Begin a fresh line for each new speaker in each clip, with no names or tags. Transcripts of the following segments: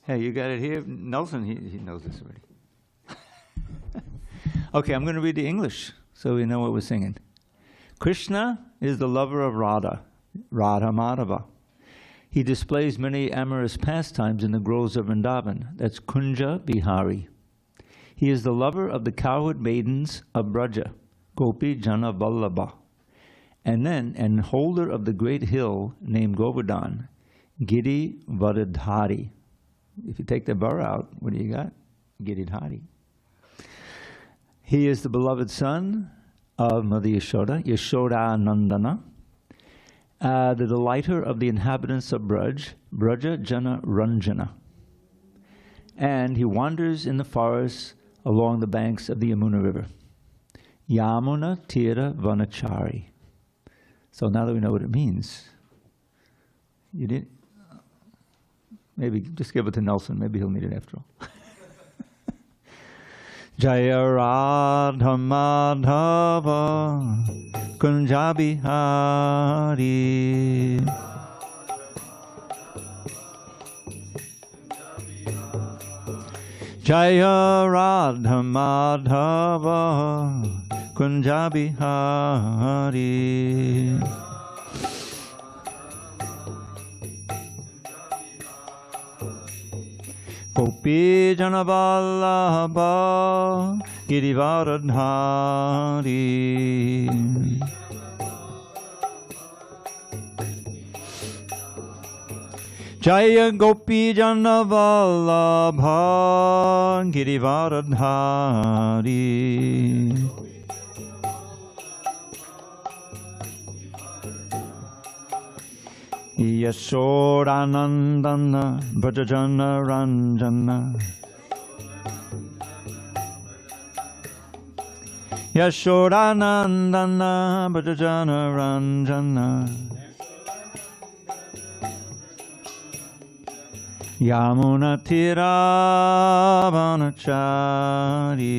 Hey, you got it here? Nelson, he knows this already. Okay, I'm going to read the English so we know what we're singing. Krishna is the lover of Radha, Radha Madhava. He displays many amorous pastimes in the groves of Vrindavan. That's Kunja Bihari. He is the lover of the cowherd maidens of Braja, Gopi Jana Vallabha, and holder of the great hill named Govardhan, Giri Vadadhari. If you take the bar out, what do you got? Giridhari. He is the beloved son of Mother Yashoda, Yashoda Nandana, the delighter of the inhabitants of Braja Jana Ranjana. And he wanders in the forests along the banks of the Yamuna River. Yamuna Tira Vanachari. So now that we know what it means, you did. Maybe just give it to Nelson. Maybe he'll need it after all. Jaya Radha Madhava Kunja Bihari. Jaya Radha Madhava Kunja Bihari. Gopi Jana Vallabha Girivaradhari. Jaya Gopi Jana Vallabha Girivaradhari. Yashodanandana Brajajana Ranjana. Yashodanandana Brajajana Ranjana. Yamuna Tira Vanachari.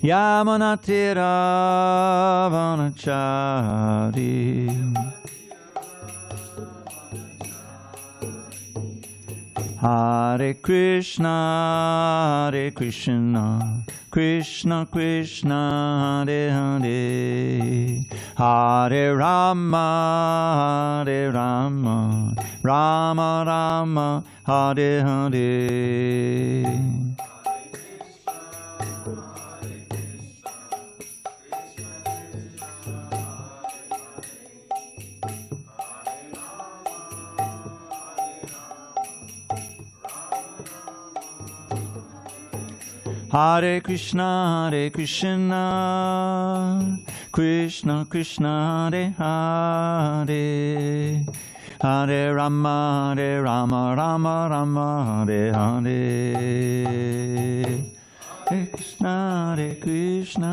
Yamuna Tira Vanachari. Hare Krishna, Hare Krishna, Krishna Krishna, Hare Hare, Hare Rama, Hare Rama, Rama Rama, Hare Hare. Hare Krishna, Hare Krishna, Krishna Krishna, Hare Hare, Hare Rama, Hare Rama, Rama Rama, Hare Hare. Hare Krishna, Hare Krishna.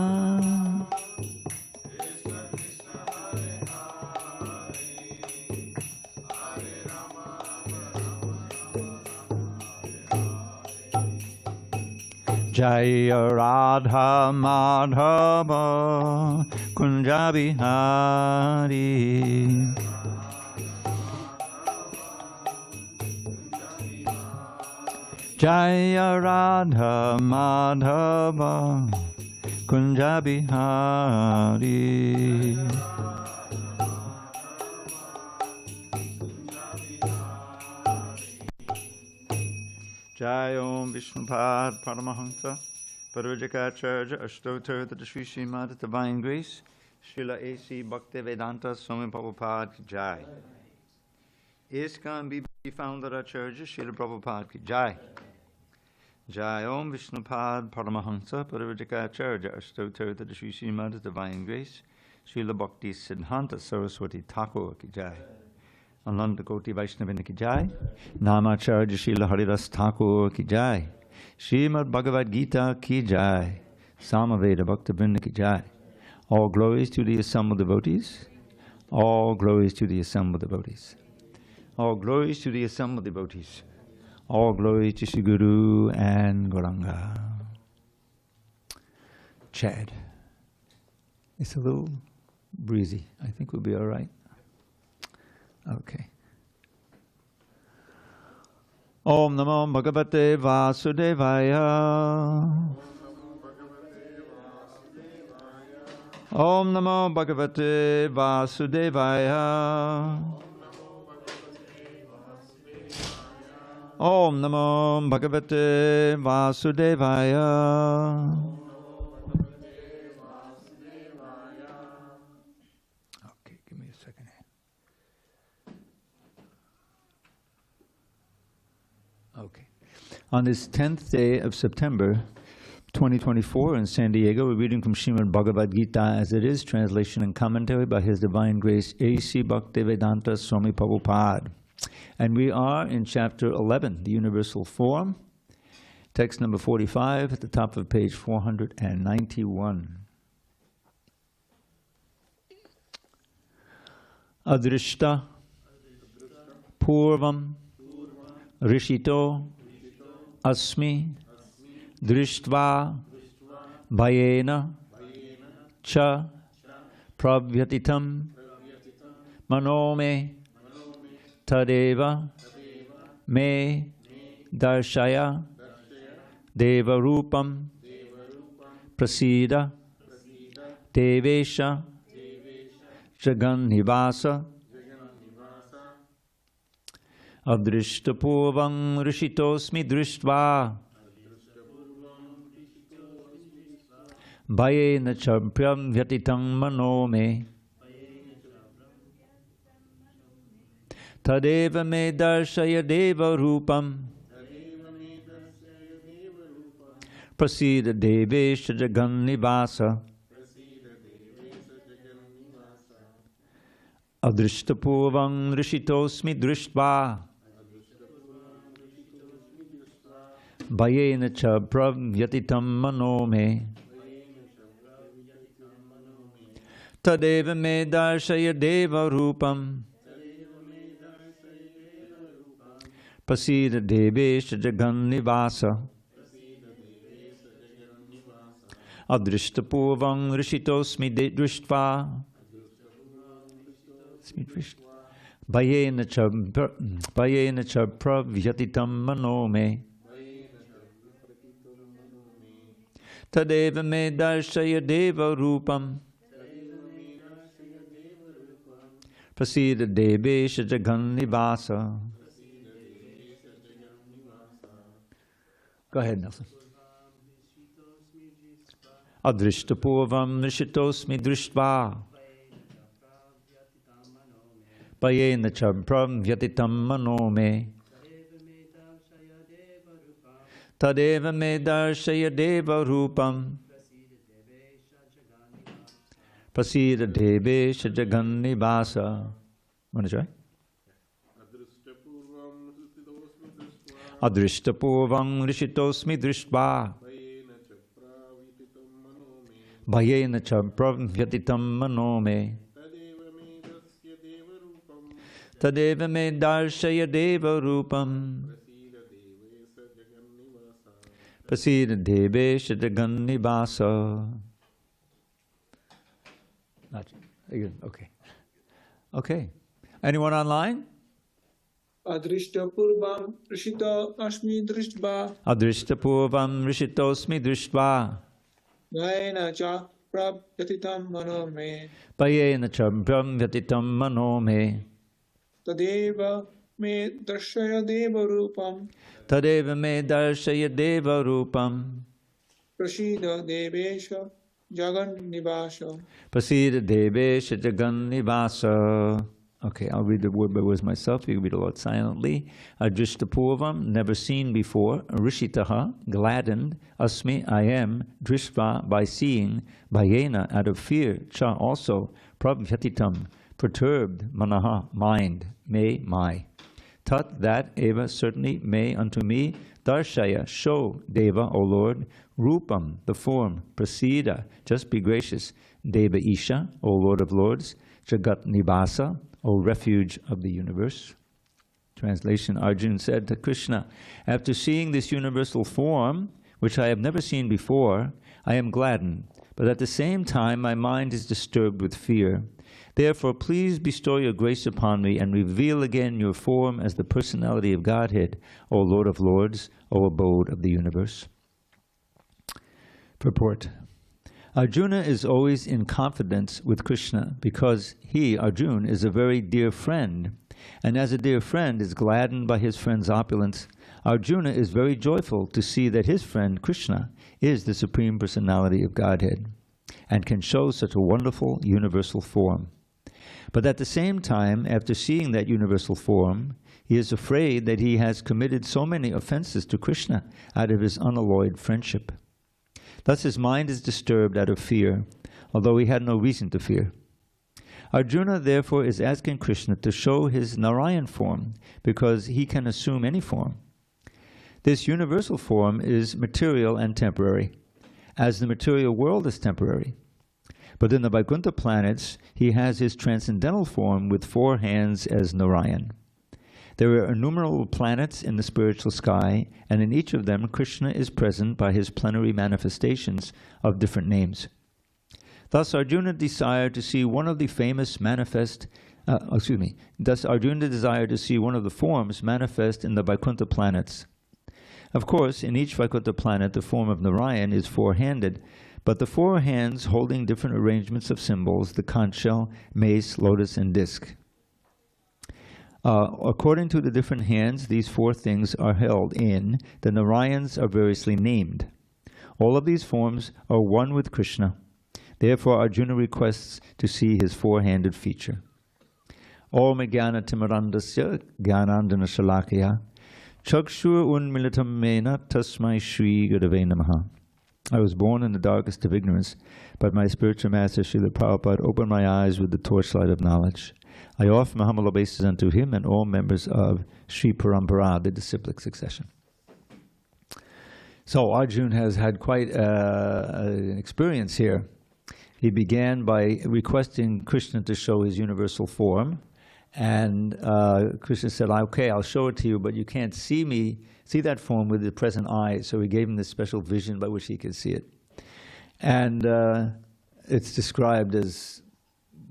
Jaya Radha Madhava Kunja Bihari. Jaya Radha Madhava Kunja Bihari. Jai Om Vishnupad Paramahansa Parvajaka Ashtotar the Sri Srimad Divine Grace Srila A.C. Bhaktivedanta Swami Prabhupada Ki Jai. ISKCON BB Founder Acharya Srila Prabhupada Ki Jai. Jai Om Vishnupad Paramahansa Parvajaka Ashtotar the Sri Srimad Divine Grace Srila Bhakti Siddhanta Saraswati Thakur Ki Jai. Ananda Koti Vaishnavina Ki Jai, Namacharya Srila Haridas Thakur Ki Jai, Srimad Bhagavad Gita Ki Jai, Samaveda Bhaktivinoda Ki Jai. All glories to the assembled devotees, all glories to the assembled devotees, all glories to the assembled devotees, all glories to Sri Guru and Gauranga. Chad. It's a little breezy. I think we'll be all right. Okay. Om Namo Bhagavate Vasudevaya. Om Namo Bhagavate Vasudevaya. Om Namo Bhagavate Vasudevaya. Okay, give me a second. Okay. On this 10th day of September 2024 in San Diego, we're reading from Srimad Bhagavad Gita as it is, translation and commentary by His Divine Grace A.C. Bhaktivedanta Swami Prabhupada. And we are in chapter 11, the Universal Form, text number 45 at the top of page 491. Adrishta Purvam Rishito Asmi Drishtva Bhayena Cha Pravyatitam Manome Tadeva Me Darshaya Deva Rupam Prasida Devesha Jagan Nivasa Adrishtapurvam Rishitosmi Drishtva Bhayena Champyam Vyatitam Manome Tadeva me darshaya deva rupam Prasida devesha jagan nivasa Adrishtapurvam rishitosmi drishtva Bhayena cha pravyatitam manome Tadeva me darshaya deva rupam Prasida devesha jagan nivasa Adrishtapurvam rishitosmi drishtva Bhayena cha pravyatitam manome Tadeva me darshaya deva rupam Prasida devesha jagan nivasa. Go ahead, Nelson. Adrishtapurvam rishitosmi drishtva Bhayena cha pravyatitam manome Tadeva me darshaya deva rupam Prasida devesha jagan nivasa. Want to try? Adrishtapurvam rishitosmi drishtva Bhayena cha pravyatitam manome Tadeva me darshaya deva rupam Prasida devesha jagan nivasa. Okay. Okay. Anyone online?
Adrishtapurvam rishito asmi drishtva
Adrishtapurvam rishitosmi drishtva
Bhayena cha pravyatitam manome
Bhayena cha pravyatitam manome
Tadeva me darshaya deva rupam
Tadeva me darshaya deva rupam
Prasida devesha jagan nivasa.
Prasida devesha jagan nivasa. Okay, I'll read the word by words myself. You can read it aloud silently. Adrishtapurvam, never seen before. Rishitaha, gladdened. Asmi, I am. Drishva, by seeing. Bhayena, out of fear. Cha, also. Pravyatitam, perturbed. Manaha, mind. Me, my. Tat, that. Eva, certainly. Me, unto me. Darshaya, show. Deva, O Lord. Rupam, the form. Prasida, just be gracious. Deva Isha, O Lord of Lords. Jagat Nivasa, O refuge of the universe. Translation, Arjuna said to Krishna, after seeing this universal form, which I have never seen before, I am gladdened, but at the same time my mind is disturbed with fear. Therefore, please bestow your grace upon me and reveal again your form as the personality of Godhead, O Lord of Lords, O abode of the universe. Purport. Arjuna is always in confidence with Krishna because he, Arjuna, is a very dear friend, and as a dear friend is gladdened by his friend's opulence, Arjuna is very joyful to see that his friend Krishna is the Supreme Personality of Godhead and can show such a wonderful universal form. But at the same time, after seeing that universal form, he is afraid that he has committed so many offenses to Krishna out of his unalloyed friendship. Thus his mind is disturbed out of fear, although he had no reason to fear. Arjuna therefore is asking Krishna to show his Narayan form, because he can assume any form. This universal form is material and temporary, as the material world is temporary. But in the Vaikuntha planets, he has his transcendental form with 4 hands as Narayan. There are innumerable planets in the spiritual sky, and in each of them Krishna is present by his plenary manifestations of different names. Thus Arjuna desired to see one of the famous Thus Arjuna desired to see one of the forms manifest in the Vaikuntha planets. Of course, in each Vaikuntha planet the form of Narayan is 4-handed, but the 4 hands holding different arrangements of symbols, the conch shell, mace, lotus, and disc. According to the different hands these 4 things are held in, the Narayans are variously named. All of these forms are one with Krishna. Therefore Arjuna requests to see his 4-handed feature. Om Jnana Timirandasya Janārdana Shalakaya Chakshur Unmilitam Mena Tasmai Shri Gurave Namaha. I was born in the darkest of ignorance, but my spiritual master Srila Prabhupada opened my eyes with the torchlight of knowledge. I offer my humble obeisance unto him and all members of Sri Parampara, the disciplic succession. So Arjuna has had quite an experience here. He began by requesting Krishna to show his universal form, and Krishna said, okay, I'll show it to you, but you can't see that form with the present eyes. So he gave him this special vision by which he could see it. And it's described as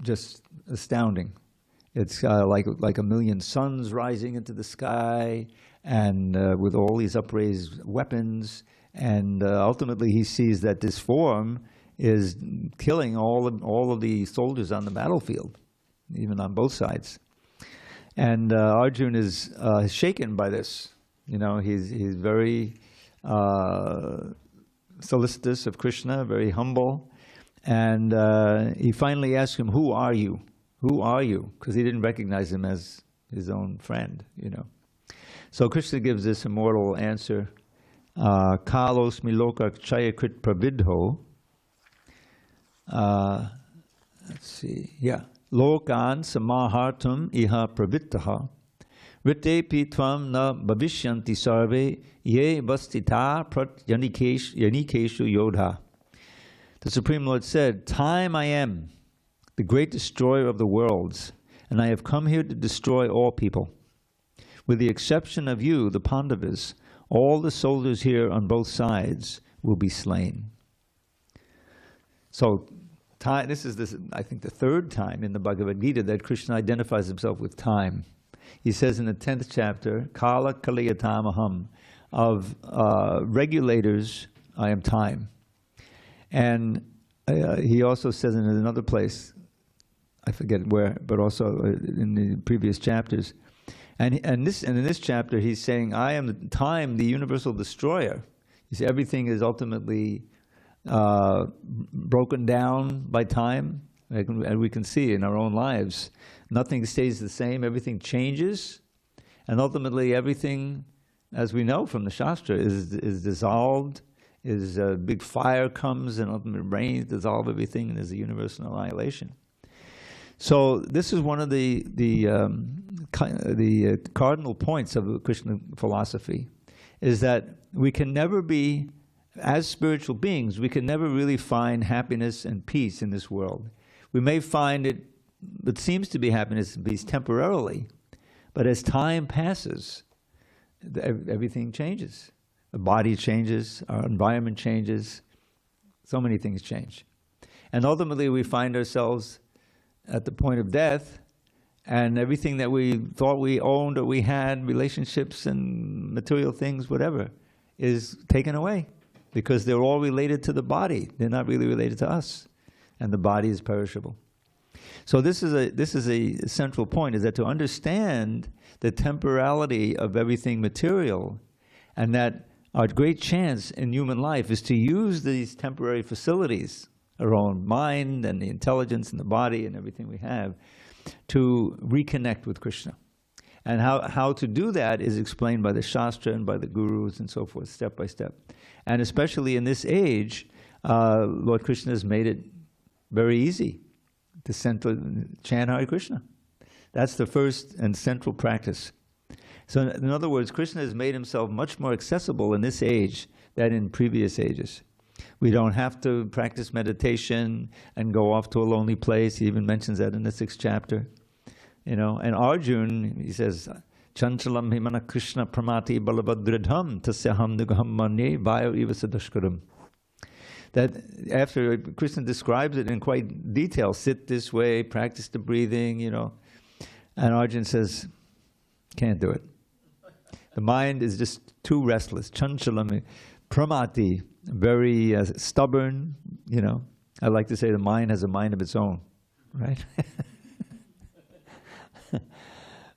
just astounding. It's like 1,000,000 suns rising into the sky, and with all these upraised weapons, and ultimately he sees that this form is killing all of the soldiers on the battlefield, even on both sides. And Arjuna is shaken by this. You know, he's very solicitous of Krishna, very humble, and he finally asks him, "Who are you? Who are you?" Because he didn't recognize him as his own friend, you know. So Krishna gives this immortal answer, Kalos miloka chayakrit pravidho. Let's see, yeah. Lokan samahartum iha pravittaha. Rite pitvam na bhavishyanti sarve ye vastita prat yanikeshu yodha. The Supreme Lord said, "Time I am, the great destroyer of the worlds, and I have come here to destroy all people. With the exception of you, the Pandavas, all the soldiers here on both sides will be slain." So, this is, I think, the 3rd time in the Bhagavad Gita that Krishna identifies himself with time. He says in the 10th chapter, Kala Kaliyatamaham, of regulators, I am time. And he also says in another place, I forget where, but also in the previous chapters, and in this chapter he's saying, I am the time, the universal destroyer. You see, everything is ultimately broken down by time, and we can see in our own lives. Nothing stays the same, everything changes, and ultimately everything, as we know from the Shastra, is dissolved, a big fire comes and ultimately rains dissolve everything, and there's a universal annihilation. So this is one of the cardinal points of Krishna philosophy, is that we can never be, as spiritual beings, we can never really find happiness and peace in this world. We may find it, what seems to be happiness and peace temporarily, but as time passes, everything changes. The body changes, our environment changes, so many things change. And ultimately we find ourselves at the point of death, and everything that we thought we owned or we had, relationships and material things, whatever, is taken away, because they're all related to the body. They're not really related to us, and the body is perishable. So this is a central point, is that to understand the temporality of everything material, and that our great chance in human life is to use these temporary facilities, our own mind and the intelligence and the body and everything we have, to reconnect with Krishna. And how to do that is explained by the Shastra and by the gurus and so forth, step by step. And especially in this age, Lord Krishna has made it very easy to chant Hare Krishna. That's the first and central practice. So in other words, Krishna has made himself much more accessible in this age than in previous ages. We don't have to practice meditation and go off to a lonely place. He even mentions that in the 6th chapter. And Arjuna, he says, Chanchalam himana Krishna pramati balabhadridham tasyaham nugaham manye vayo iva sadashkaram. That after Krishna describes it in quite detail, sit this way, practice the breathing, and Arjuna says, can't do it. The mind is just too restless. Chanchalam pramati, very stubborn, I like to say the mind has a mind of its own, right?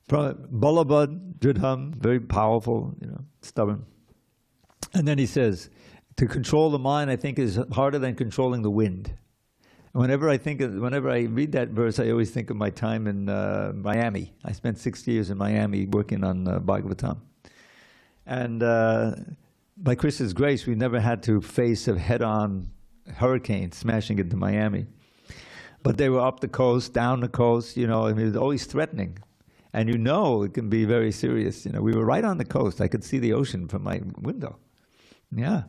Balabhad, Dridham, very powerful, stubborn. And then he says, to control the mind, I think, is harder than controlling the wind. Whenever I read that verse, I always think of my time in Miami. I spent 6 years in Miami working on Bhagavatam. And by Krishna's grace, we never had to face a head-on hurricane smashing into Miami. But they were up the coast, down the coast, it was always threatening. And it can be very serious. We were right on the coast. I could see the ocean from my window. Yeah.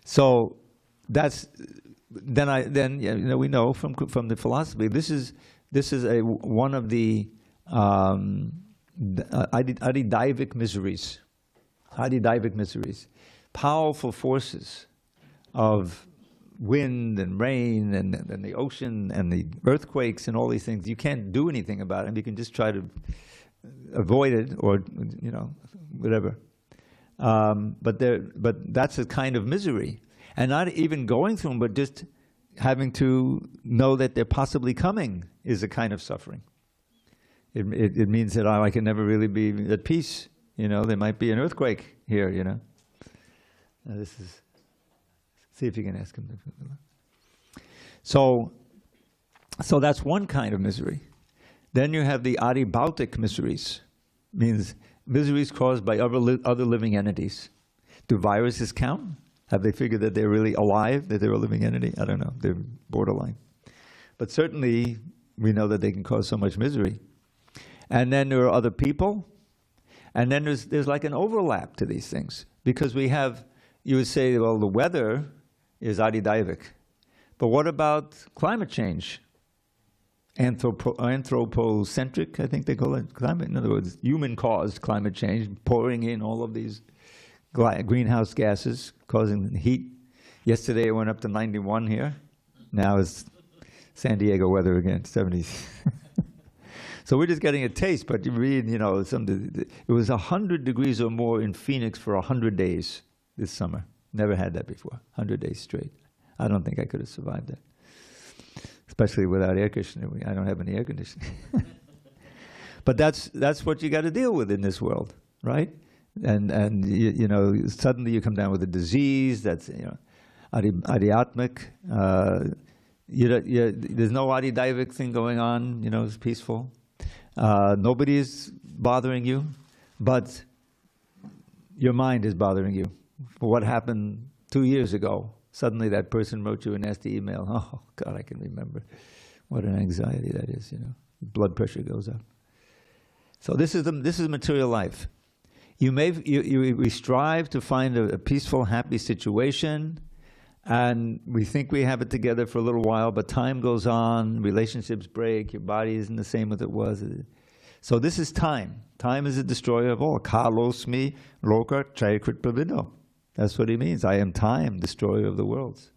So that's we know from the philosophy, this is one of the adidaivic miseries. Adidaivic miseries, powerful forces of wind and rain and the ocean and the earthquakes and all these things. You can't do anything about it. You can just try to avoid it or whatever. But that's a kind of misery, and not even going through them, but just having to know that they're possibly coming is a kind of suffering. It means that I can never really be at peace. There might be an earthquake here. This is. See if you can ask him. So that's one kind of misery. Then you have the adibautic miseries, means miseries caused by other living entities. Do viruses count? Have they figured that they're really alive, that they're a living entity? I don't know. They're borderline. But certainly, we know that they can cause so much misery. And then there are other people. And then there's like an overlap to these things. Because you would say, well, the weather is adidaivic. But what about climate change? Anthropocentric, I think they call it, climate. In other words, human-caused climate change, pouring in all of these greenhouse gases, causing heat. Yesterday it went up to 91 here. Now it's San Diego weather again, 70s. So we're just getting a taste, but you read, it was 100 degrees or more in Phoenix for 100 days this summer. Never had that before, 100 days straight. I don't think I could have survived that, especially without air conditioning. I don't have any air conditioning. But that's what you got to deal with in this world, right? And suddenly you come down with a disease that's adhyatmic. There's no adidaivic thing going on. It's peaceful. Nobody is bothering you, but your mind is bothering you. What happened 2 years ago? Suddenly that person wrote you a nasty email. Oh God, I can remember. What an anxiety that is. Blood pressure goes up. So this is material life. We strive to find a peaceful, happy situation, and we think we have it together for a little while, but time goes on, relationships break, your body isn't the same as it was. So this is time. Time is a destroyer of all. Kalosmi loka chayakrit pravido. That's what he means. I am time, destroyer of the worlds.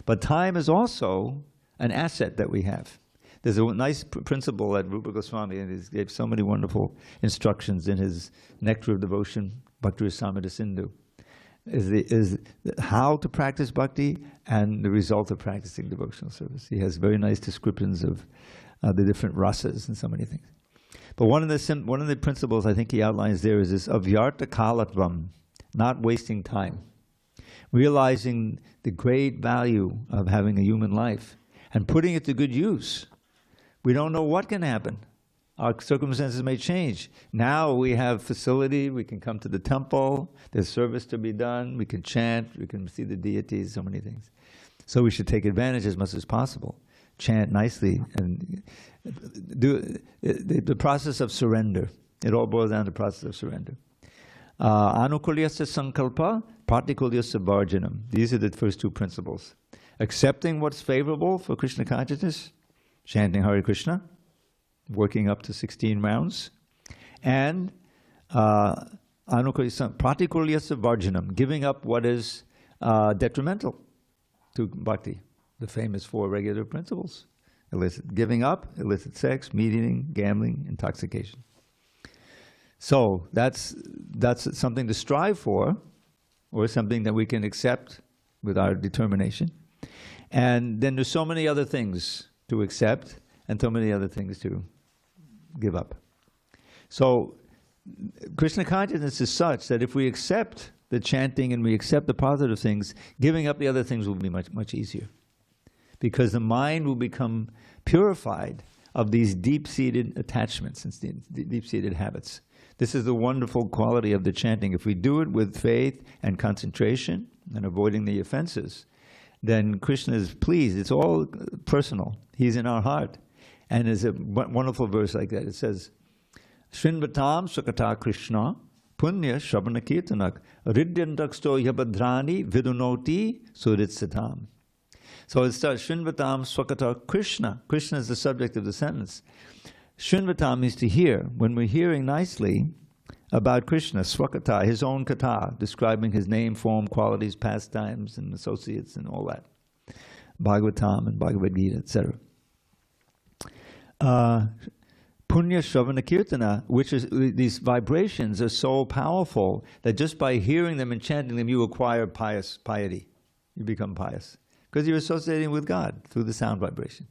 But time is also an asset that we have. There's a nice principle that Rupa Goswami gave so many wonderful instructions in his Nectar of Devotion, Bhakti Rasamrita Sindhu, is how to practice bhakti and the result of practicing devotional service. He has very nice descriptions of the different rasas and so many things. But one of the principles I think he outlines there is this avyarta kalatvam, not wasting time, realizing the great value of having a human life and putting it to good use. We don't know what can happen. Our circumstances may change. Now we have facility, we can come to the temple, there's service to be done, we can chant, we can see the deities, so many things. So we should take advantage as much as possible. Chant nicely and do the process of surrender. It all boils down to the process of surrender. Anukulyasya sankalpa, partikulyasya varjanam. These are the first two principles. Accepting what's favorable for Krishna consciousness, chanting Hare Krishna, working up to 16 rounds, and partikulyasya varjanam, giving up what is detrimental to bhakti. The famous four regular principles: giving up, illicit sex, meat eating, gambling, intoxication. So that's something to strive for, or something that we can accept with our determination. And then there's so many other things to accept and so many other things to give up. So Krishna consciousness is such that if we accept the chanting and we accept the positive things, giving up the other things will be much, much easier. Because the mind will become purified of these deep-seated attachments and deep-seated habits. This is the wonderful quality of the chanting. If we do it with faith and concentration and avoiding the offenses, then Krishna is pleased. It's all personal. He's in our heart. And there's a wonderful verse like that. It says, Shrinvatam sukata Kṛṣṇa punya shabana kirtanak ridyantaksto yabadrani vidunoti suritsatam. So it starts, Shrinvatam swakata Kṛṣṇa. Krishna is the subject of the sentence. Shrinvatam means to hear. When we're hearing nicely about Krishna, swakata, his own kata, describing his name, form, qualities, pastimes, and associates, and all that. Bhagavatam and Bhagavad Gita, etc. Punya Shravana Kirtana, which is, these vibrations are so powerful that just by hearing them and chanting them, you acquire piety. You become pious. Because you're associating with God through the sound vibration.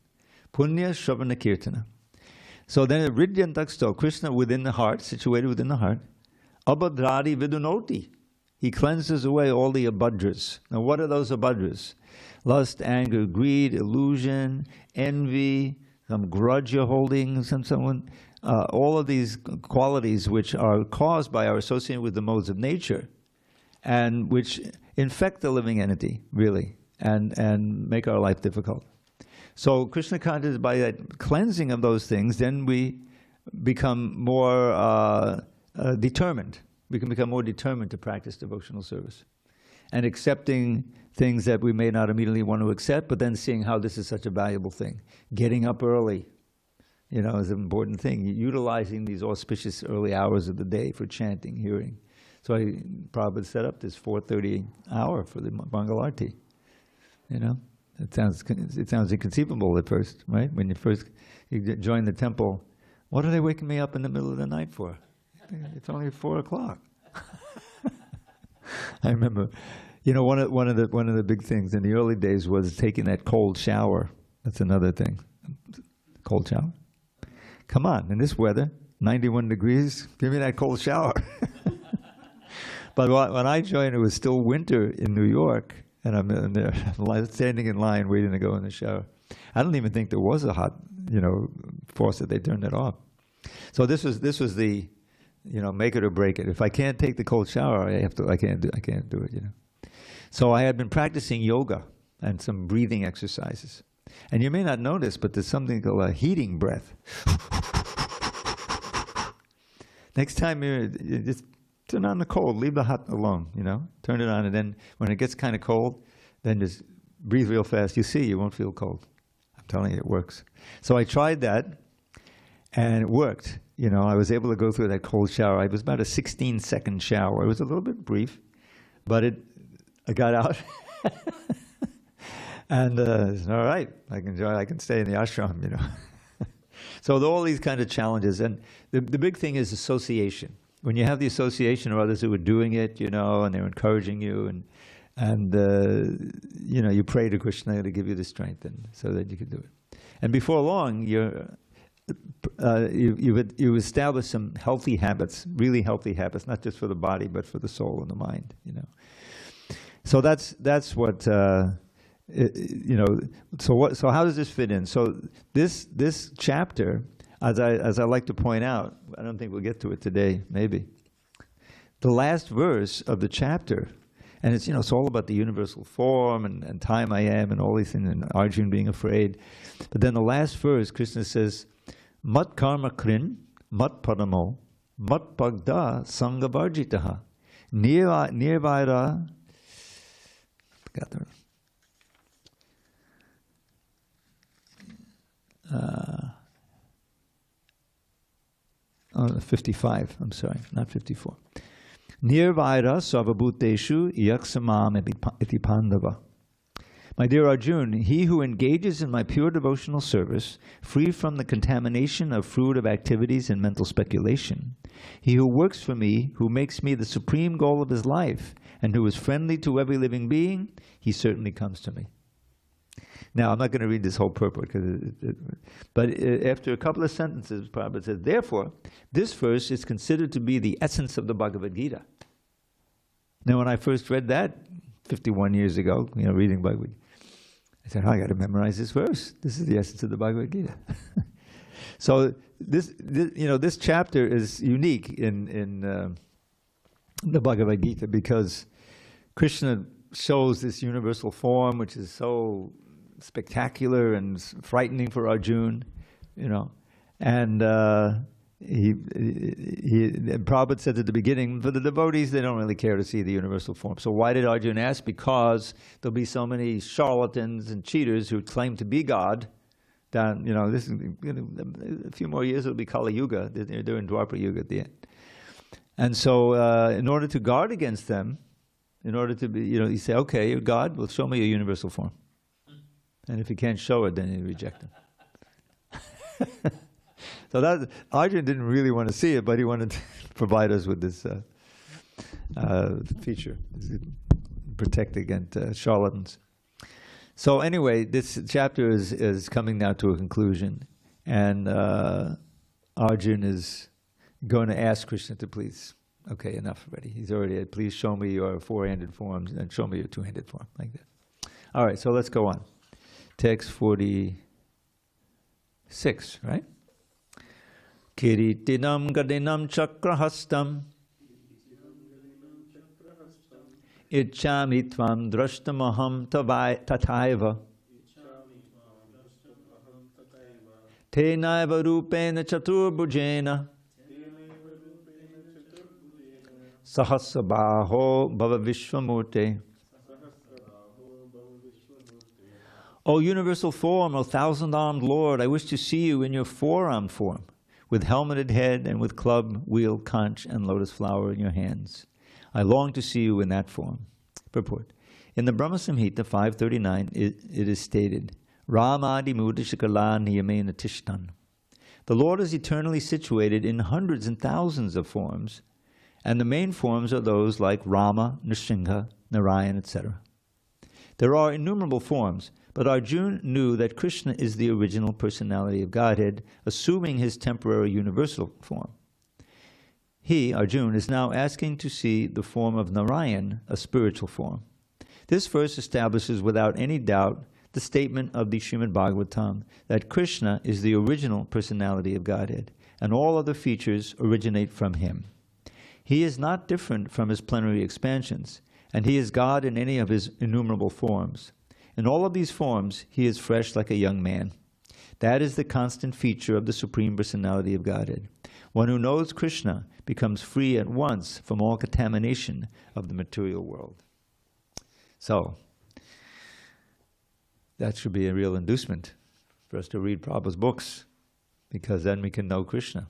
Punya Shravana Kirtana. So then Ridyantaksto, Krishna within the heart, situated within the heart, Abhadradi Vidunoti. He cleanses away all the abhadras. Now what are those abhadras? Lust, anger, greed, illusion, envy, some grudge you're holding, someone, all of these qualities which are caused by our association with the modes of nature and which infect the living entity, really, and make our life difficult. So Krishna consciousness, by that cleansing of those things, then we become more determined. We can become more determined to practice devotional service. And accepting things that we may not immediately want to accept, but then seeing how this is such a valuable thing. Getting up early, is an important thing. Utilizing these auspicious early hours of the day for chanting, hearing. So Prabhupada set up this 4:30 hour for the Mangal Arti. It sounds inconceivable at first, right? When you join the temple, what are they waking me up in the middle of the night for? It's only 4 o'clock. I remember, one of the big things in the early days was taking that cold shower. That's another thing. Cold shower. Come on, in this weather, 91 degrees, give me that cold shower. But when I joined, it was still winter in New York. And I'm in there, standing in line, waiting to go in the shower. I don't even think there was a hot, faucet. They turned it off. So this was the, make it or break it. If I can't take the cold shower, I can't do it. So I had been practicing yoga and some breathing exercises. And you may not notice, but there's something called a heating breath. Next time you just turn on the cold, leave the hot alone, turn it on, and then when it gets kind of cold, then just breathe real fast. You won't feel cold. I'm telling you, it works. So I tried that, and it worked. I was able to go through that cold shower. It was about a 16-second shower. It was a little bit brief, but I got out, and it's all right. I can stay in the ashram, So all these kind of challenges, and the big thing is association. When you have the association of others who are doing it, you know, and they're encouraging you, and you know, you pray to Krishna to give you the strength, and so that you can do it. And before long, you establish some healthy habits, really healthy habits, not just for the body, but for the soul and the mind, you know. So that's what, you know, so how does this fit in? So this chapter, as I like to point out, I don't think we'll get to it today, maybe. The last verse of the chapter, and it's, you know, it's all about the universal form and time I am and all these things, and Arjuna being afraid. But then the last verse, Krishna says, Mat karma krin, mat paramo, mat bhagda sangavarjitaha, nirvaira, 55, I'm sorry, not 54. Nirvaira sarvabhuteshu yaksamam iti pandava. My dear Arjuna, he who engages in my pure devotional service, free from the contamination of fruitive activities and mental speculation, he who works for me, who makes me the supreme goal of his life, and who is friendly to every living being, he certainly comes to me. Now, I'm not going to read this whole purport, but after a couple of sentences, Prabhupada says, therefore, this verse is considered to be the essence of the Bhagavad Gita. Now, when I first read that 51 years ago, you know, reading Bhagavad Gita, I said, I got to memorize this verse. This is the essence of the Bhagavad Gita. So this, you know, this chapter is unique in the Bhagavad Gita because Krishna shows this universal form, which is so spectacular and frightening for Arjuna, you know, and Prabhupada said at the beginning, for the devotees, they don't really care to see the universal form. So why did Arjuna ask? Because there'll be so many charlatans and cheaters who claim to be God. Down, you know, this is, a few more years it'll be Kali Yuga. They're in Dwapara Yuga at the end. And so, in order to guard against them, in order to be, you know, you say, okay, you're God, well, show me your universal form. And if you can't show it, then you reject him. So that Arjuna didn't really want to see it, but he wanted to provide us with this feature, protect against charlatans. So anyway, this chapter is coming now to a conclusion, and Arjuna is going to ask Krishna to please, okay, enough already. He's already, please show me your four-handed forms and show me your two-handed form, like that. All right, so let's go on. Text 46, right? Kiritinam gadinam chakrahastam Ichchami tvam drashtamaham tathaiva Tenaiva rupena chaturbhujena Sahasrabaho bhava vishvamurte. O universal form, O thousand-armed Lord, I wish to see you in your four-armed form, with helmeted head and with club, wheel, conch, and lotus flower in your hands. I long to see you in that form. Purport. In the Brahma Samhita 539, it is stated, Ramadi mudishakala niyamena tishtan. The Lord is eternally situated in hundreds and thousands of forms, and the main forms are those like Rama, Nrsimha, Narayan, etc. There are innumerable forms, but Arjuna knew that Krishna is the original personality of Godhead, assuming his temporary universal form. He, Arjuna, is now asking to see the form of Narayan, a spiritual form. This verse establishes without any doubt the statement of the Srimad Bhagavatam that Krishna is the original personality of Godhead, and all other features originate from him. He is not different from his plenary expansions, and he is God in any of his innumerable forms. In all of these forms, he is fresh like a young man. That is the constant feature of the Supreme Personality of Godhead. One who knows Krishna becomes free at once from all contamination of the material world. So, that should be a real inducement for us to read Prabhupada's books, because then we can know Krishna.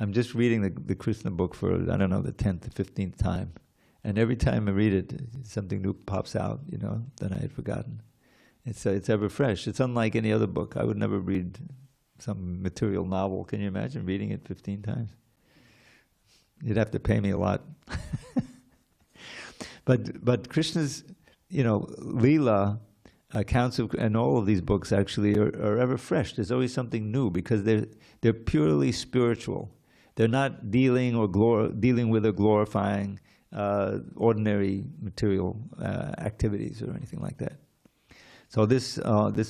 I'm just reading the Krishna book for, I don't know, the 10th, 15th time. And every time I read it, something new pops out, you know, that I had forgotten. It's ever fresh. It's unlike any other book. I would never read some material novel. Can you imagine reading it 15 times? You'd have to pay me a lot. But Krishna's, Leela accounts of, and all of these books actually are ever fresh. There's always something new because they're purely spiritual. They're not dealing with or glorifying ordinary material activities or anything like that. So this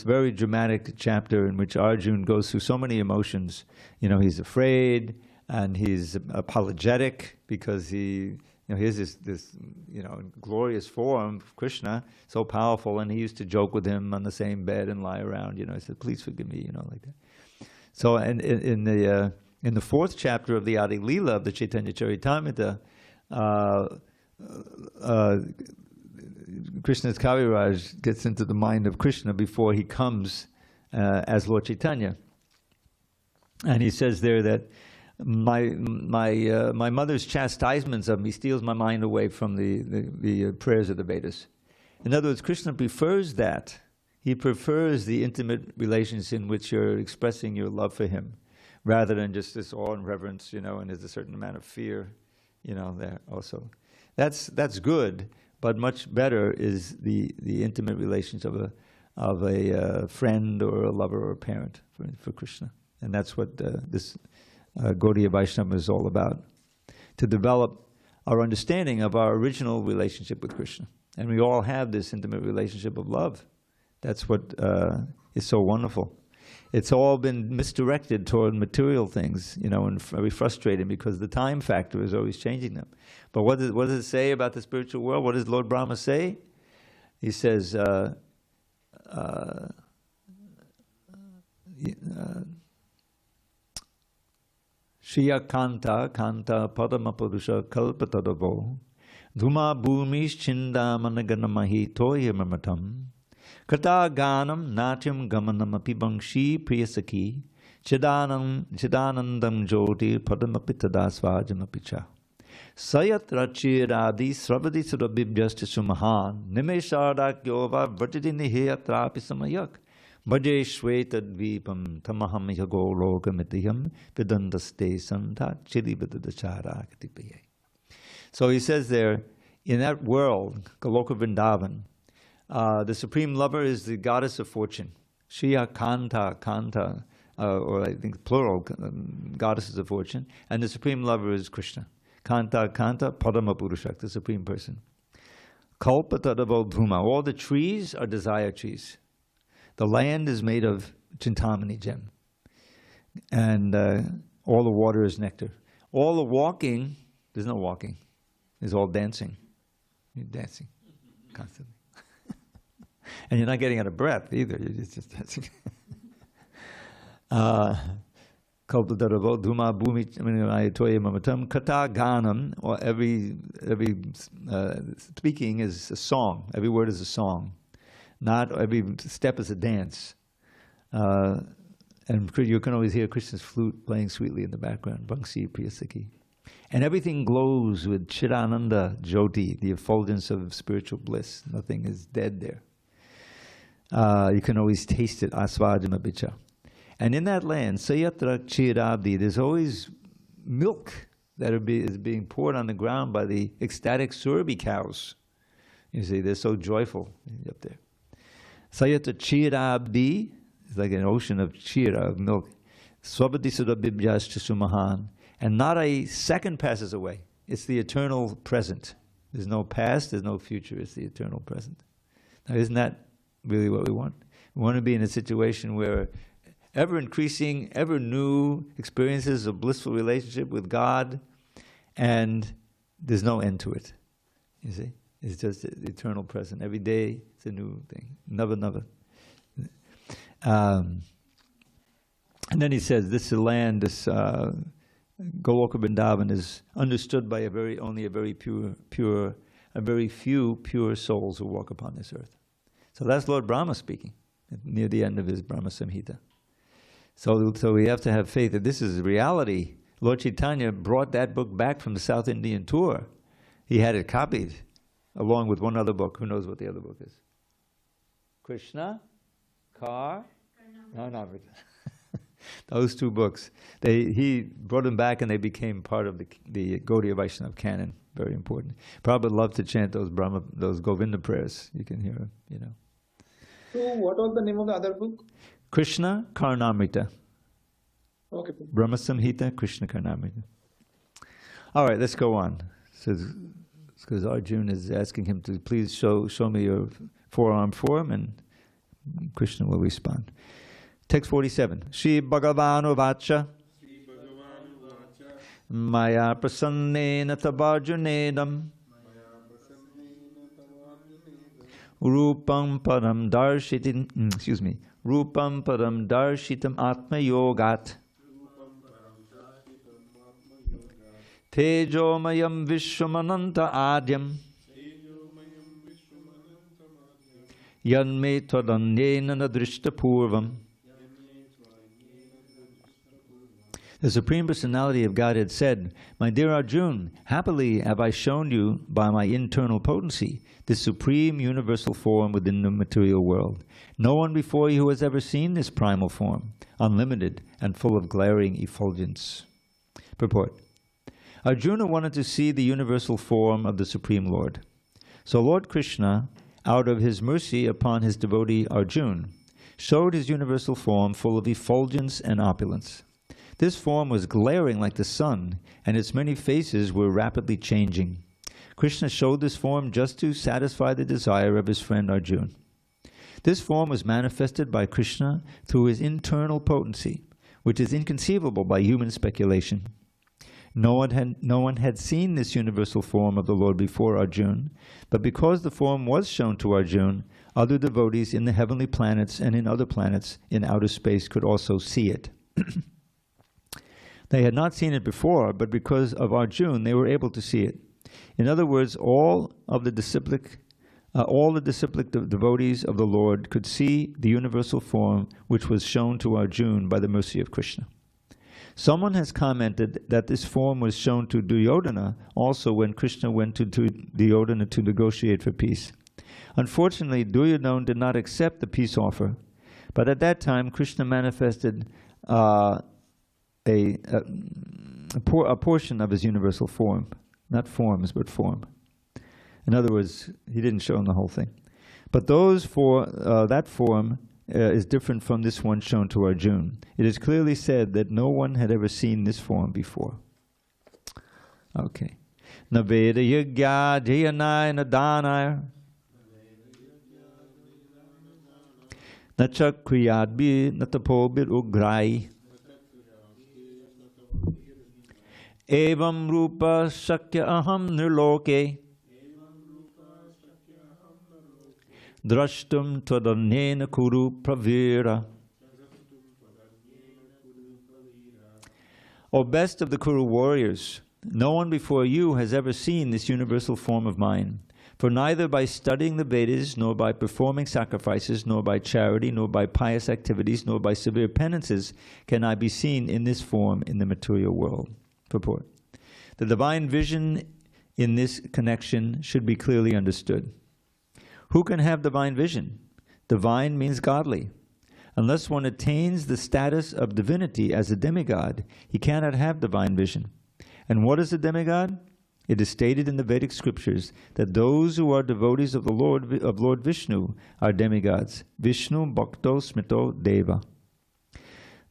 very dramatic chapter in which Arjuna goes through so many emotions, he's afraid and he's apologetic because here's this glorious form of Krishna, so powerful, and he used to joke with him on the same bed and lie around. He said, "Please forgive me," like that. So, and in the fourth chapter of the Adi Leela of the Chaitanya Charitamrita, Krishna's Kaviraj gets into the mind of Krishna before he comes as Lord Chaitanya, and he says there that my mother's chastisements of me steals my mind away from the prayers of the Vedas. In other words, Krishna prefers that. He prefers the intimate relations in which you're expressing your love for him, rather than just this awe and reverence, and there's a certain amount of fear, there also. That's good, but much better is the intimate relations of a friend or a lover or a parent for Krishna, and that's what this Gaudiya Vaishnava is all about, to develop our understanding of our original relationship with Krishna. And we all have this intimate relationship of love. That's what is so wonderful. It's all been misdirected toward material things, and very frustrating because the time factor is always changing them. But what does it say about the spiritual world? What does Lord Brahma say? He says, Shriya Kanta Padamapurusha Kalpatadavo Dhuma Bhumis Chindamanaganamahi Toyamamatam Kata Ganam Natyam Gamanam Apibangshi Priyasaki Chidanandam Joti Padamapitadasvajanapicha Sayat Rachiradi Sravadi Surabibhyasti Sumahan Nimeshadak Yova Vajidini Heyatrapi Samayak Bhaje Shvetadvipam Tamaham Yago Lokamitiyam Vidandaste Santa Chilibadachara Katipaye. So he says there, in that world, Goloka Vrindavan, the supreme lover is the goddess of fortune. Shriya Kanta, or I think plural, goddesses of fortune, and the supreme lover is Krishna. Kanta, Padama Purushak, the supreme person. Kalpatadavo Bhuma, all the trees are desire trees. The land is made of Chintamani gem. And all the water is nectar. All the walking, there's no walking. It's all dancing. You're dancing constantly. And you're not getting out of breath either. You're just dancing. Kalpadaravo Dhuma Bhumi Ayatoya Mamatam Kata Ganam, or every speaking is a song. Every word is a song. Not every step is a dance. And you can always hear Krishna's flute playing sweetly in the background, Bangsi Priyasaki. And everything glows with Chidananda Jyoti, the effulgence of spiritual bliss. Nothing is dead there. You can always taste it, Asvajana Bicha. And in that land, Sayatra Chirabdi, there's always milk that is being poured on the ground by the ecstatic Surabhi cows. You see, they're so joyful up there. Sayata Chirabdi is like an ocean of chira, of milk. Swabadisura Bibhyas Chisumahan. And not a second passes away. It's the eternal present. There's no past, there's no future. It's the eternal present. Now, isn't that really what we want? We want to be in a situation where ever increasing, ever new experiences of blissful relationship with God, and there's no end to it. You see? It's just the eternal present. Every day it's a new thing. Never. And then he says, this land, this Goloka Vrindavan is understood by only a very few pure souls who walk upon this earth. So that's Lord Brahma speaking near the end of his Brahma Samhita. So we have to have faith that this is reality. Lord Chaitanya brought that book back from the South Indian tour. He had it copied along with one other book. Who knows what the other book is? Krishna? Car? No. Those two books. He brought them back and they became part of the Gaudiya Vaishnava canon. Very important. Prabhupada loved to chant those Govinda prayers. You can hear them, you know.
So what was the name of the other book?
Kṛṣṇa Karnamrita.
Okay.
Brahma Samhita, Kṛṣṇa Karnamrita. All right, let's go on. Because Arjuna is asking him to please show me your forearm form, and Krishna will respond. Text 47. Shri Bhagavanu Vacha Maya Prasannena Tabarjunedam Rupam Param Darshitam Atma Yogat Tejomayam Vishwamananta Adyam Yanme Twadanyena Nadrishta Purvam. The Supreme Personality of Godhead said, "My dear Arjuna, happily have I shown you by my internal potency this supreme universal form within the material world. No one before you has ever seen this primal form, unlimited and full of glaring effulgence." Purport. Arjuna wanted to see the universal form of the Supreme Lord. So Lord Krishna, out of his mercy upon his devotee Arjuna, showed his universal form full of effulgence and opulence. This form was glaring like the sun, and its many faces were rapidly changing. Krishna showed this form just to satisfy the desire of his friend Arjuna. This form was manifested by Krishna through his internal potency, which is inconceivable by human speculation. No one had seen this universal form of the Lord before Arjuna, but because the form was shown to Arjuna, other devotees in the heavenly planets and in other planets in outer space could also see it. They had not seen it before, but because of Arjuna, they were able to see it. In other words, all the disciplic devotees of the Lord could see the universal form which was shown to Arjuna by the mercy of Krishna. Someone has commented that this form was shown to Duryodhana also when Krishna went to Duryodhana to negotiate for peace. Unfortunately, Duryodhana did not accept the peace offer, but at that time Krishna manifested a portion of his universal form. Not forms, but form. In other words, he didn't show him the whole thing. But that form is different from this one shown to Arjuna. It is clearly said that no one had ever seen this form before. Okay. Naveda yagya jayanaya nadanaya nachakriyadbi natapobir ugrai evam rupa shakya aham nirloke drashtum twadanyena kuru pravira. O best of the Kuru warriors, no one before you has ever seen this universal form of mine. For neither by studying the Vedas, nor by performing sacrifices, nor by charity, nor by pious activities, nor by severe penances can I be seen in this form in the material world. Purport. The divine vision in this connection should be clearly understood. Who can have divine vision? Divine means godly. Unless one attains the status of divinity as a demigod, he cannot have divine vision. And what is a demigod? It is stated in the Vedic scriptures that those who are devotees of Lord Vishnu are demigods. Vishnu Bhakto Smito Deva.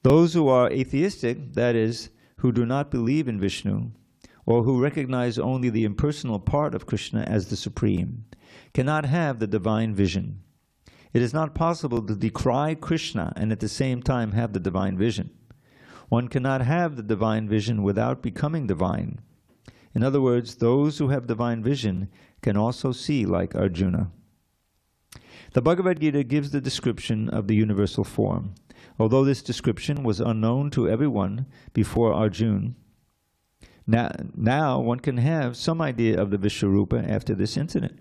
Those who are atheistic, that is, who do not believe in Vishnu, or who recognize only the impersonal part of Krishna as the supreme, cannot have the divine vision. It is not possible to decry Krishna and at the same time have the divine vision. One cannot have the divine vision without becoming divine. In other words, those who have divine vision can also see like Arjuna. The Bhagavad Gita gives the description of the universal form. Although this description was unknown to everyone before Arjuna, now one can have some idea of the Vishwarupa after this incident.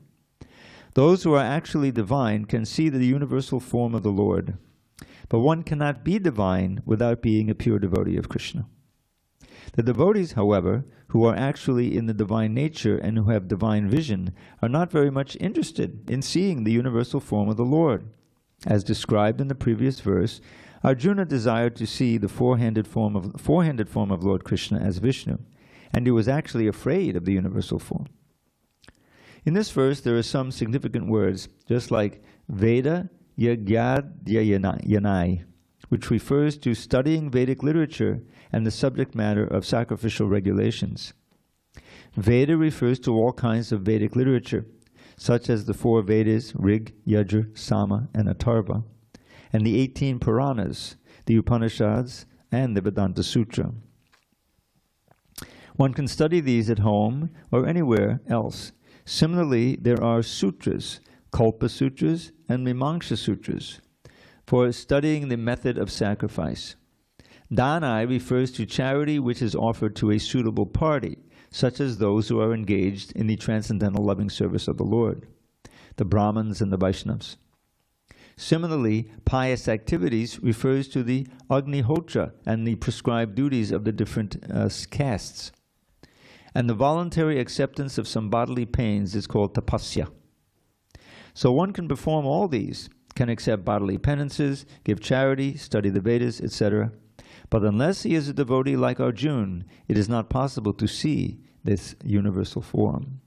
Those who are actually divine can see the universal form of the Lord, but one cannot be divine without being a pure devotee of Krishna. The devotees, however, who are actually in the divine nature and who have divine vision are not very much interested in seeing the universal form of the Lord. As described in the previous verse, Arjuna desired to see the four-handed form of Lord Krishna as Vishnu, and he was actually afraid of the universal form. In this verse, there are some significant words, just like Veda Yajnayanai, which refers to studying Vedic literature and the subject matter of sacrificial regulations. Veda refers to all kinds of Vedic literature, such as the 4 Vedas, Rig, Yajur, Sama, and Atharva, and the 18 Puranas, the Upanishads, and the Vedanta Sutra. One can study these at home or anywhere else. Similarly, there are sutras, Kalpa Sutras and Mimamsa Sutras, for studying the method of sacrifice. Dana refers to charity which is offered to a suitable party, such as those who are engaged in the transcendental loving service of the Lord, the Brahmins and the Vaishnavas. Similarly, pious activities refers to the Agnihotra and the prescribed duties of the different castes. And the voluntary acceptance of some bodily pains is called tapasya. So one can perform all these, can accept bodily penances, give charity, study the Vedas, etc. But unless he is a devotee like Arjuna, it is not possible to see this universal form.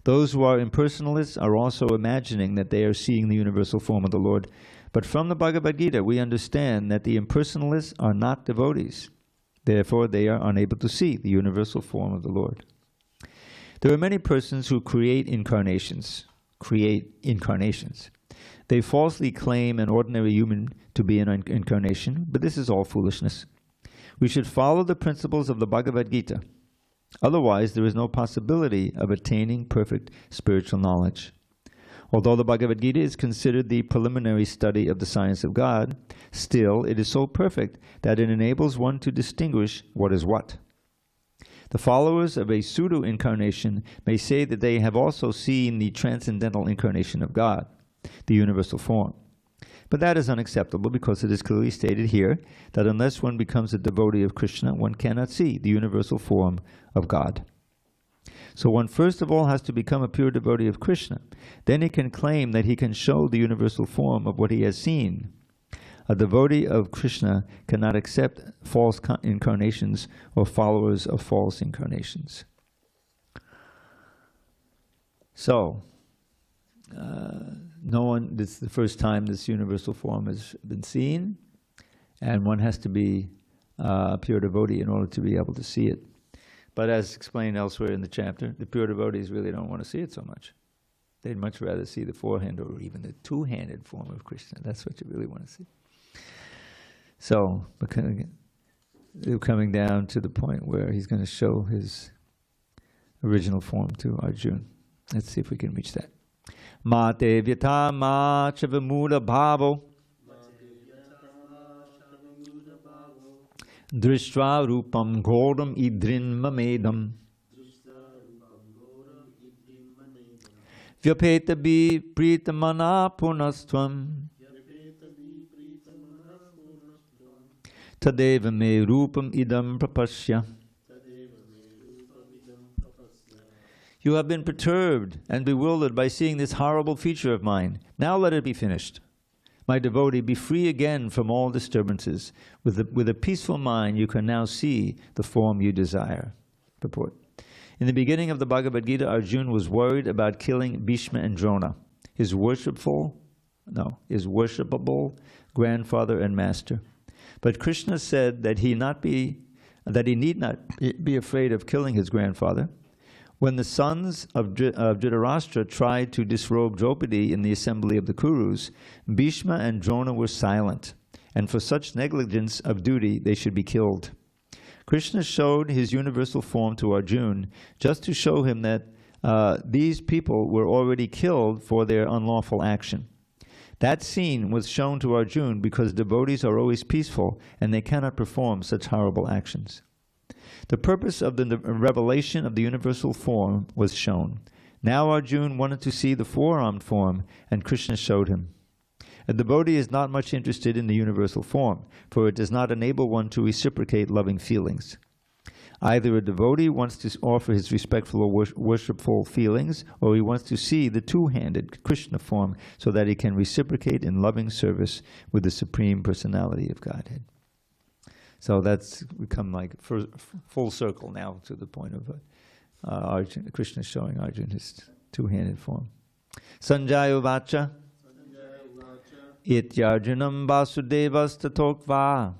Those who are impersonalists are also imagining that they are seeing the universal form of the Lord. But from the Bhagavad Gita, we understand that the impersonalists are not devotees. Therefore, they are unable to see the universal form of the Lord. There are many persons who create incarnations. They falsely claim an ordinary human to be an incarnation, but this is all foolishness. We should follow the principles of the Bhagavad Gita. Otherwise, there is no possibility of attaining perfect spiritual knowledge. Although the Bhagavad Gita is considered the preliminary study of the science of God, still it is so perfect that it enables one to distinguish what is what. The followers of a pseudo-incarnation may say that they have also seen the transcendental incarnation of God, the universal form. But that is unacceptable because it is clearly stated here that unless one becomes a devotee of Krishna, one cannot see the universal form of God. So one first of all has to become a pure devotee of Krishna. Then he can claim that he can show the universal form of what he has seen. A devotee of Krishna cannot accept false incarnations or followers of false incarnations. So, this is the first time this universal form has been seen, and one has to be a pure devotee in order to be able to see it. But as explained elsewhere in the chapter, the pure devotees really don't want to see it so much. They'd much rather see the four-handed or even the two-handed form of Krishna. That's what you really want to see. So, they're coming down to the point where he's going to show his original form to Arjuna. Let's see if we can reach that. Mate vyata ma chavamula bhavo drishtra rupam ghodam idrin mamedam vyapeta bi pritamana punastvam tadeva me rupam idam prapasya. You have been perturbed and bewildered by seeing this horrible feature of mine. Now let it be finished. My devotee, be free again from all disturbances. With a peaceful mind, you can now see the form you desire. Purport. In the beginning of the Bhagavad Gita, Arjuna was worried about killing Bhishma and Drona, his worshipable grandfather and master. But Krishna said that he need not be afraid of killing his grandfather. When the sons of Dhritarashtra tried to disrobe Draupadi in the assembly of the Kurus, Bhishma and Drona were silent, and for such negligence of duty they should be killed. Krishna showed his universal form to Arjuna just to show him that these people were already killed for their unlawful action. That scene was shown to Arjuna because devotees are always peaceful and they cannot perform such horrible actions. The purpose of the revelation of the universal form was shown. Now Arjuna wanted to see the four-armed form, and Krishna showed him. A devotee is not much interested in the universal form, for it does not enable one to reciprocate loving feelings. Either a devotee wants to offer his respectful or worshipful feelings, or he wants to see the two-handed Krishna form so that he can reciprocate in loving service with the Supreme Personality of Godhead. So that's become like full circle now to the point of Arjuna, Krishna showing Arjuna his two-handed form. Sanjaya Vacha Ityarjunam Vasudevas Tatokva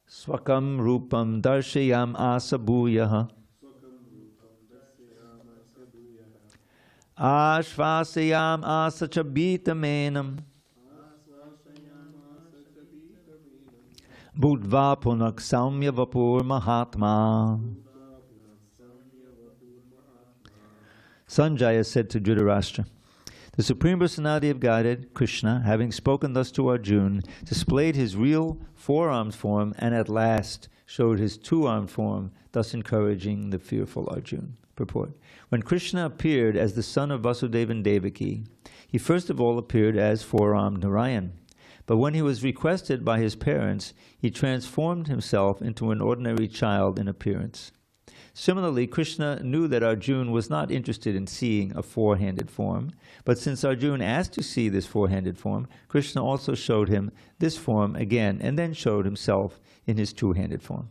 Swakam Rupam Darshayam Asabhuyaha Ashvasayam Asachabitamenam Budva Punak Saumya Vapur Mahatma. Sanjaya said to Dhritarashtra, the Supreme Personality of Godhead, Krishna, having spoken thus to Arjuna, displayed his real four-armed form and at last showed his two-armed form, thus encouraging the fearful Arjuna. Purport. When Krishna appeared as the son of Vasudeva and Devaki, he first of all appeared as four-armed Narayan. But when he was requested by his parents, he transformed himself into an ordinary child in appearance. Similarly, Krishna knew that Arjuna was not interested in seeing a four-handed form, but since Arjuna asked to see this four-handed form, Krishna also showed him this form again, and then showed himself in his two-handed form.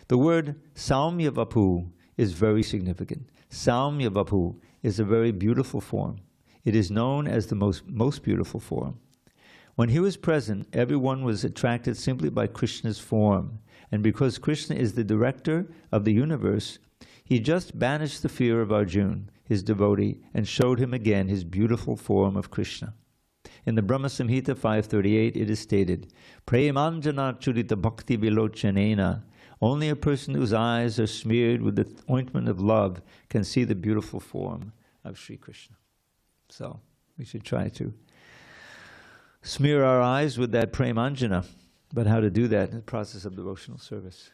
The word Saumya Vapu is very significant. Saumya Vapu is a very beautiful form. It is known as the most beautiful form. When he was present, everyone was attracted simply by Krishna's form. And because Krishna is the director of the universe, he just banished the fear of Arjuna, his devotee, and showed him again his beautiful form of Krishna. In the Brahma Samhita 538, it is stated, Premanjana churita bhakti vilochanena. Only a person whose eyes are smeared with the ointment of love can see the beautiful form of Sri Krishna. So, we should try to smear our eyes with that premanjana. But how to do that in the process of devotional service,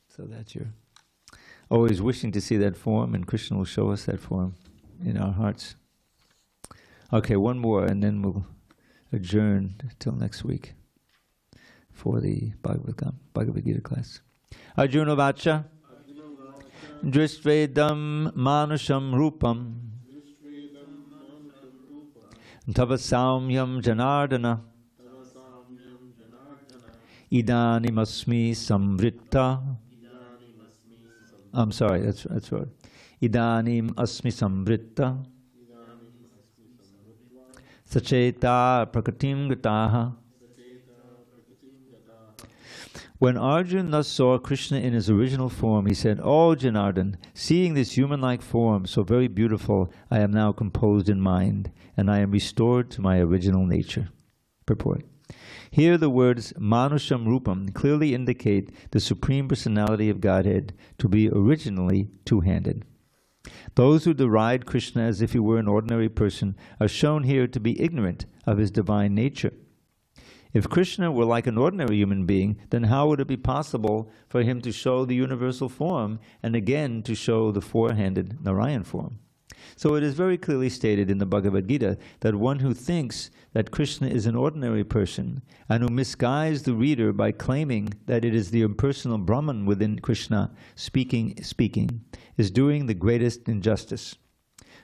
so that you're always wishing to see that form, and Krishna will show us that form in our hearts. Okay, one more, and then we'll adjourn till next week for the Bhagavad Gita class. Arjuna Vacha Dristvedam Manusham Rupam Tava Saumyam Janārdana Idanim asmi samvritta. I'm sorry, that's right. Idanim asmi samvritta. Sacheta prakatim gataha. When Arjuna thus saw Krishna in his original form, he said, "O Janārdana, seeing this human-like form so very beautiful, I am now composed in mind, and I am restored to my original nature." Purport. Here the words Manusham Rupam clearly indicate the Supreme Personality of Godhead to be originally two-handed. Those who deride Krishna as if he were an ordinary person are shown here to be ignorant of his divine nature. If Krishna were like an ordinary human being, then how would it be possible for him to show the universal form and again to show the four-handed Narayan form? So it is very clearly stated in the Bhagavad Gita that one who thinks that Krishna is an ordinary person and who misguides the reader by claiming that it is the impersonal Brahman within Krishna speaking is doing the greatest injustice.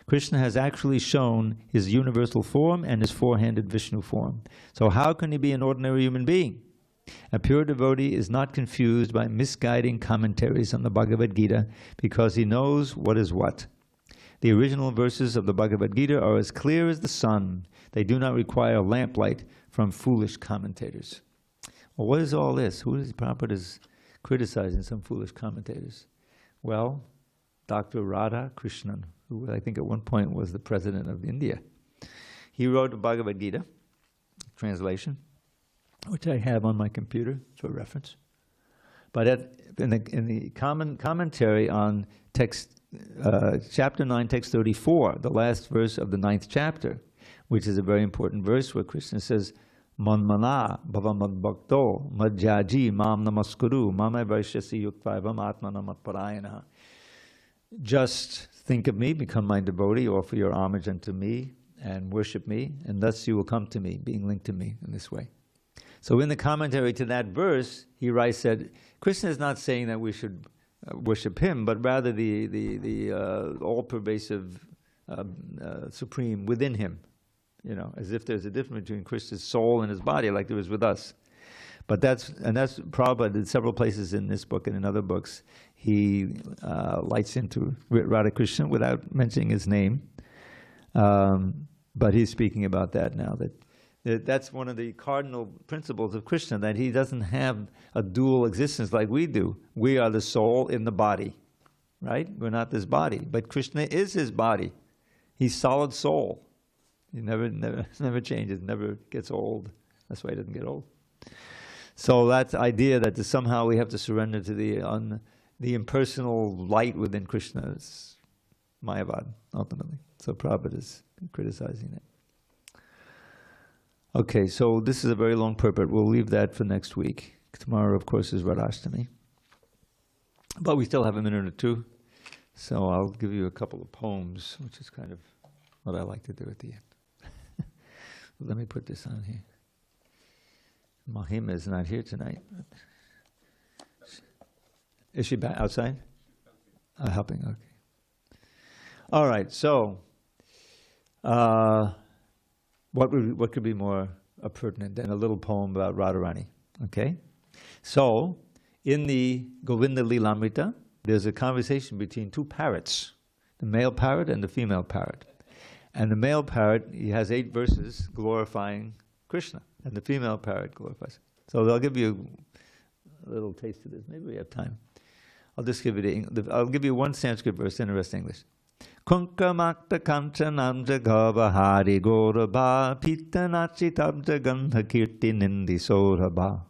Krishna has actually shown his universal form and his four-handed Vishnu form. So how can he be an ordinary human being? A pure devotee is not confused by misguiding commentaries on the Bhagavad Gita because he knows what is what. The original verses of the Bhagavad Gita are as clear as the sun. They do not require lamplight from foolish commentators. Well, what is all this? Who is Prabhupada is criticizing some foolish commentators? Well, Dr. Radha Krishnan, who I think at one point was the president of India. He wrote the Bhagavad Gita translation, which I have on my computer for reference. But in the commentary on text, chapter 9, text 34, the last verse of the 9th chapter, which is a very important verse where Krishna says, Manmana bhavamad bhakto madhyaji mam namaskuru mama vaishyasi yuktvavam atmana matparayana. Just think of me, become my devotee, offer your homage unto me, and worship me, and thus you will come to me, being linked to me in this way. So in the commentary to that verse, he writes that Krishna is not saying that we should worship him, but rather the all-pervasive supreme within him. You know, as if there's a difference between Krishna's soul and his body, like there is with us. But that's Prabhupada in several places in this book and in other books. He lights into Radha Krishna without mentioning his name. But he's speaking about that now, that's one of the cardinal principles of Krishna, that he doesn't have a dual existence like we do. We are the soul in the body, right? We're not this body, but Krishna is his body. He's solid soul. He never changes, never gets old. That's why he doesn't get old. So that idea that somehow we have to surrender to the impersonal light within Krishna is Mayavad, ultimately. So Prabhupada is criticizing it. Okay, so this is a very long purport. We'll leave that for next week. Tomorrow, of course, is Radhashtami. But we still have a minute or two, so I'll give you a couple of poems, which is kind of what I like to do at the end. Let me put this on here. Mahima is not here tonight. Is she back outside? Helping, okay. All right, so what could be more pertinent than a little poem about Radharani? Okay, so in the Govinda Lilamrita, there's a conversation between two parrots, the male parrot and the female parrot. And the male parrot, he has 8 verses glorifying Krishna, and the female parrot glorifies. So I'll give you a little taste of this. Maybe we have time. I'll just give you I'll give you one Sanskrit verse in the rest of English. Kunkamakta kanchanam jagava hari gorabha pitanachi tabja gandha kirti nindi sorabha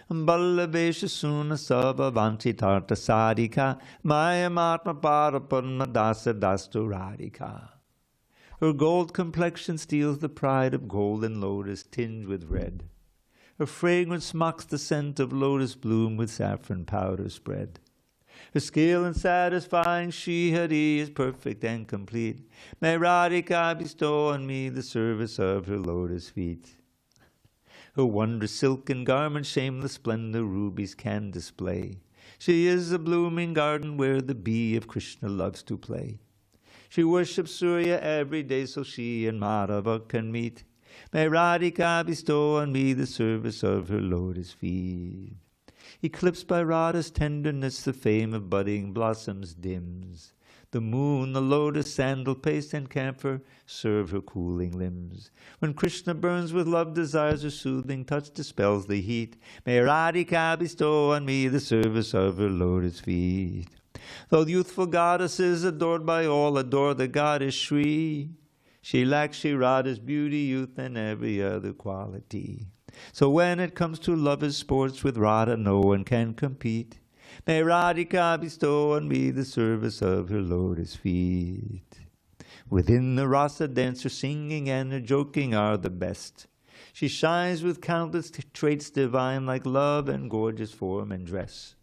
ballavesha suna sabha vanchitarta sarika mayamatma parapadma dasa dastu radhika. Her gold complexion steals the pride of golden lotus tinged with red. Her fragrance mocks the scent of lotus bloom with saffron powder spread. Her skill in satisfying Shri Hari is perfect and complete. May Radhika bestow on me the service of her lotus feet. Her wondrous silken garment shameless splendor rubies can display. She is a blooming garden where the bee of Krishna loves to play. She worships Surya every day so she and Madhava can meet. May Radhika bestow on me the service of her lotus feet. Eclipsed by Radha's tenderness, the fame of budding blossoms dims. The moon, the lotus, sandal paste, and camphor serve her cooling limbs. When Krishna burns with love, desires her soothing touch dispels the heat. May Radhika bestow on me the service of her lotus feet. Though youthful goddesses adored by all adore the goddess Shri, she lacks Shri Radha's beauty, youth, and every other quality. So when it comes to lovers' sports with Radha, no one can compete. May Radhika bestow on me the service of her lotus feet. Within the rasa dance, her singing and her joking are the best. She shines with countless traits divine, like love and gorgeous form and dress.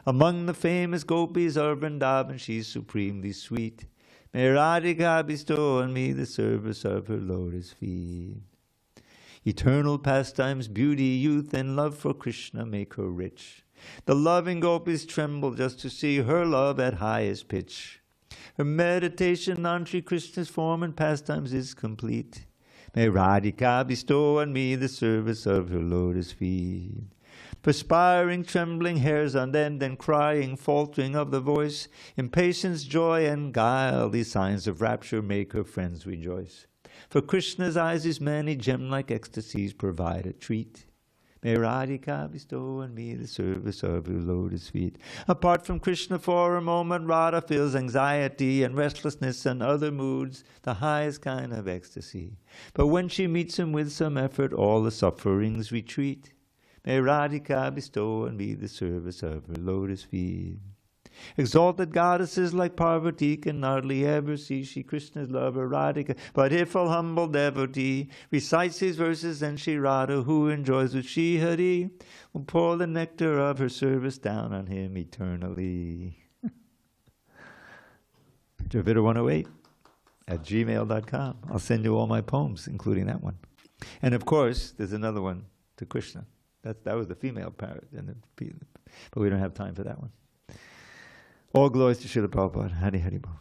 Among the famous gopis of Vrindavan, she's supremely sweet. May Radhika bestow on me the service of her lotus feet. Eternal pastimes, beauty, youth, and love for Krishna make her rich. The loving gopis tremble just to see her love at highest pitch. Her meditation on Sri Krishna's form and pastimes is complete. May Radhika bestow on me the service of her lotus feet. Perspiring, trembling hairs on end, and crying, faltering of the voice, impatience, joy, and guile, these signs of rapture make her friends rejoice. For Krishna's eyes his many gem-like ecstasies provide a treat. May Radhika bestow on me the service of her lotus feet. Apart from Krishna for a moment, Radha feels anxiety and restlessness and other moods, the highest kind of ecstasy. But when she meets him with some effort, all the sufferings retreat. May Radhika bestow on me the service of her lotus feet. Exalted goddesses like Parvati can hardly ever see Shri Krishna's lover Radhika. But if a humble devotee recites these verses, then Shri Radha, who enjoys with Shri Hari, will pour the nectar of her service down on him eternally. Dravida108 at gmail.com. I'll send you all my poems, including that one. And of course, there's another one to Krishna. That was the female parrot, but we don't have time for that one. All glories to Srila Prabhupada. Hari Hari Bol.